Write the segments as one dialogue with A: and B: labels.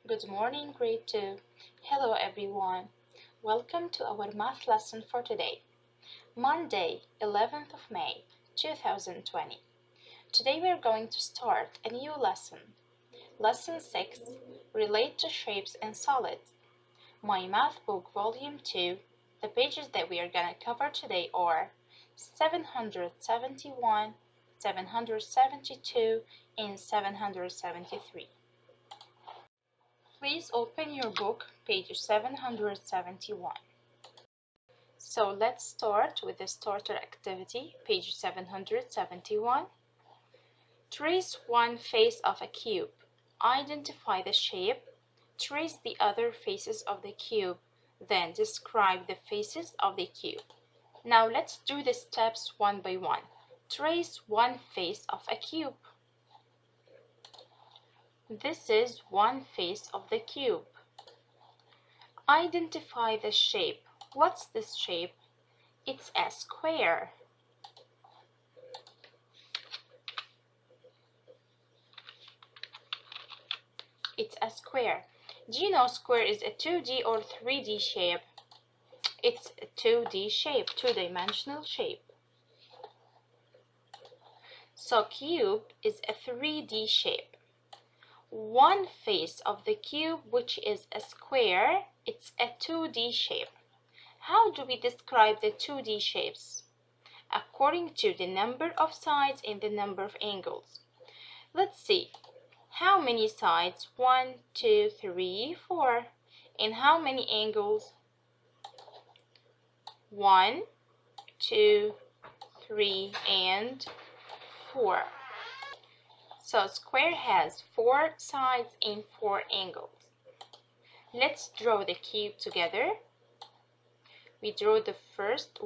A: Good morning, grade 2. Hello, everyone. Welcome to our math lesson for today, Monday, 11th of May, 2020. Today we are going to start a new lesson. Lesson 6, Relate to Shapes and Solids. My math book, volume 2, the pages that we are going to cover today are 771, 772, and 773. Please open your book, page 771. So let's start with the starter activity, page 771. Trace one face of a cube. Identify the shape. Trace the other faces of the cube. Then describe the faces of the cube. Now let's do the steps one by one. Trace one face of a cube. This is one face of the cube. Identify the shape. What's this shape? It's a square. It's a square. Do you know square is a 2D or 3D shape? It's a 2D shape, two-dimensional shape. So cube is a 3D shape. One face of the cube, which is a square, it's a 2D shape. How do we describe the 2D shapes? According to the number of sides and the number of angles. Let's see. How many sides? 1, 2, 3, 4. And how many angles? 1, 2, 3, and 4. So square has 4 sides and 4 angles. Let's draw the cube together. We draw first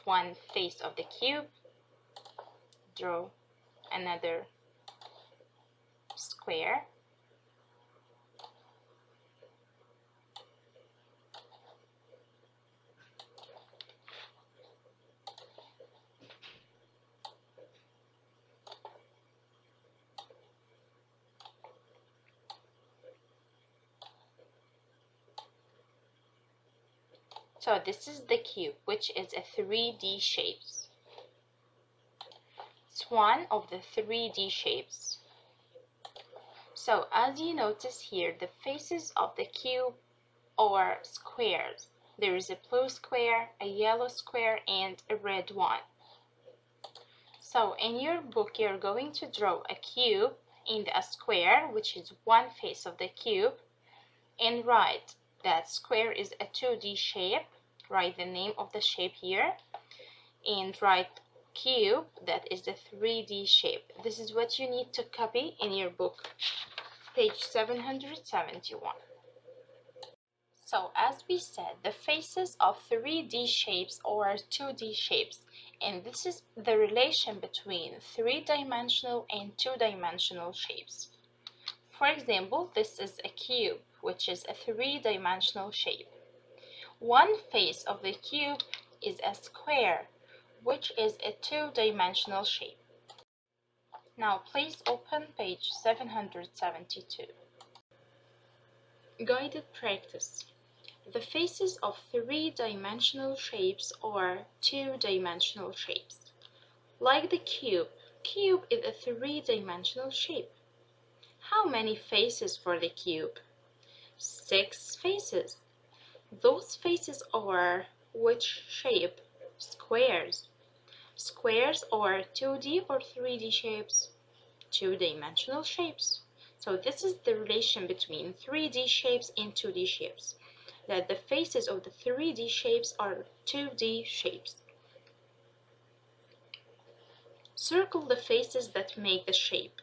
A: one face of the cube. Draw another square. So this is the cube, which is a 3D shapes. It's one of the 3D shapes. So as you notice here, the faces of the cube are squares. There is a blue square, a yellow square, and a red one. So in your book, you're going to draw a cube and a square, which is one face of the cube, and write that square is a 2D shape. Write the name of the shape here, and write cube, that is the 3D shape. This is what you need to copy in your book, page 771. So as we said, the faces of 3D shapes are 2D shapes, and this is the relation between 3-dimensional and 2-dimensional shapes. For example, this is a cube, which is a 3-dimensional shape. One face of the cube is a square, which is a 2-dimensional shape. Now please open page 772. Guided practice. The faces of 3-dimensional shapes are 2-dimensional shapes. Like the cube is a 3-dimensional shape. How many faces for the cube? 6 faces. Those faces are which shape? Squares. Squares are 2D or 3D shapes? 2-dimensional shapes. So this is the relation between 3D shapes and 2D shapes. That the faces of the 3D shapes are 2D shapes. Circle the faces that make the shape.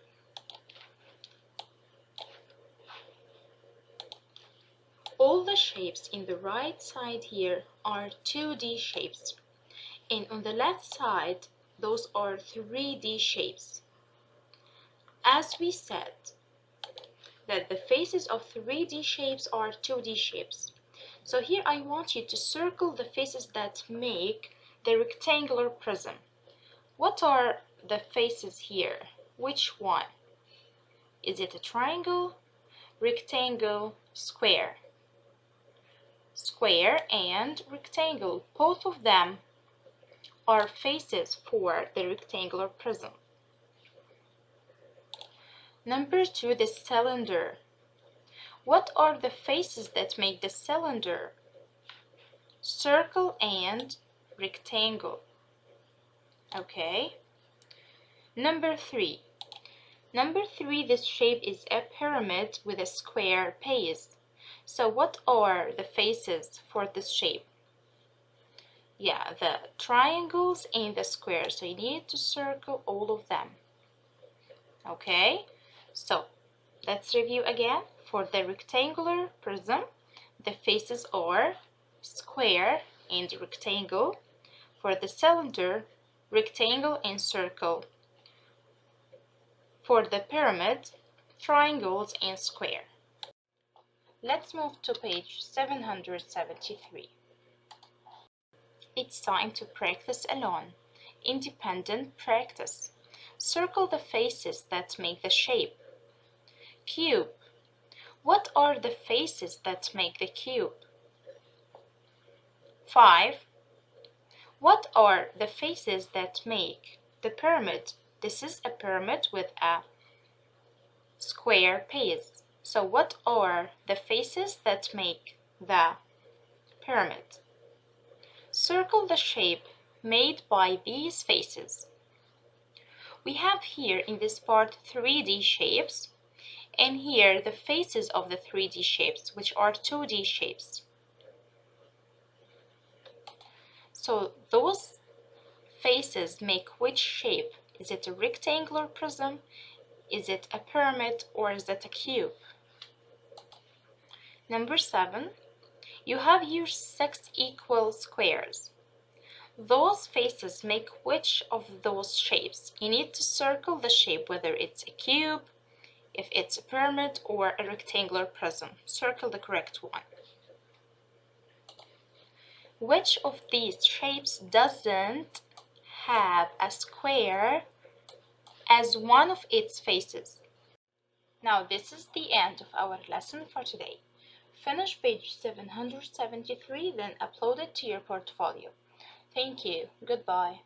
A: All the shapes in the right side here are 2D shapes, and on the left side, those are 3D shapes. As we said, that the faces of 3D shapes are 2D shapes. So here I want you to circle the faces that make the rectangular prism. What are the faces here? Which one? Is it a triangle? rectangle, square. Square and rectangle, both of them are faces for the rectangular prism. Number 2, the cylinder. What are the faces that make the cylinder? Circle and rectangle. Okay. Number 3. This shape is a pyramid with a square base. So what are the faces for this shape? Yeah, the triangles and the squares. So you need to circle all of them. Okay, so let's review again. For the rectangular prism, the faces are square and rectangle. For the cylinder, rectangle and circle. For the pyramid, triangles and square. Let's move to page 773. It's time to practice alone. Independent practice. Circle the faces that make the shape. Cube. What are the faces that make the cube? 5. What are the faces that make the pyramid? This is a pyramid with a square base. So what are the faces that make the pyramid? Circle the shape made by these faces. We have here in this part 3D shapes, and here the faces of the 3D shapes, which are 2D shapes. So those faces make which shape? Is it a rectangular prism? Is it a pyramid, or is it a cube? Number 7, you have here 6 equal squares. Those faces make which of those shapes? You need to circle the shape, whether it's a cube, if it's a pyramid, or a rectangular prism. Circle the correct one. Which of these shapes doesn't have a square as one of its faces? Now this is the end of our lesson for today. Finish page 773, then upload it to your portfolio. Thank you. Goodbye.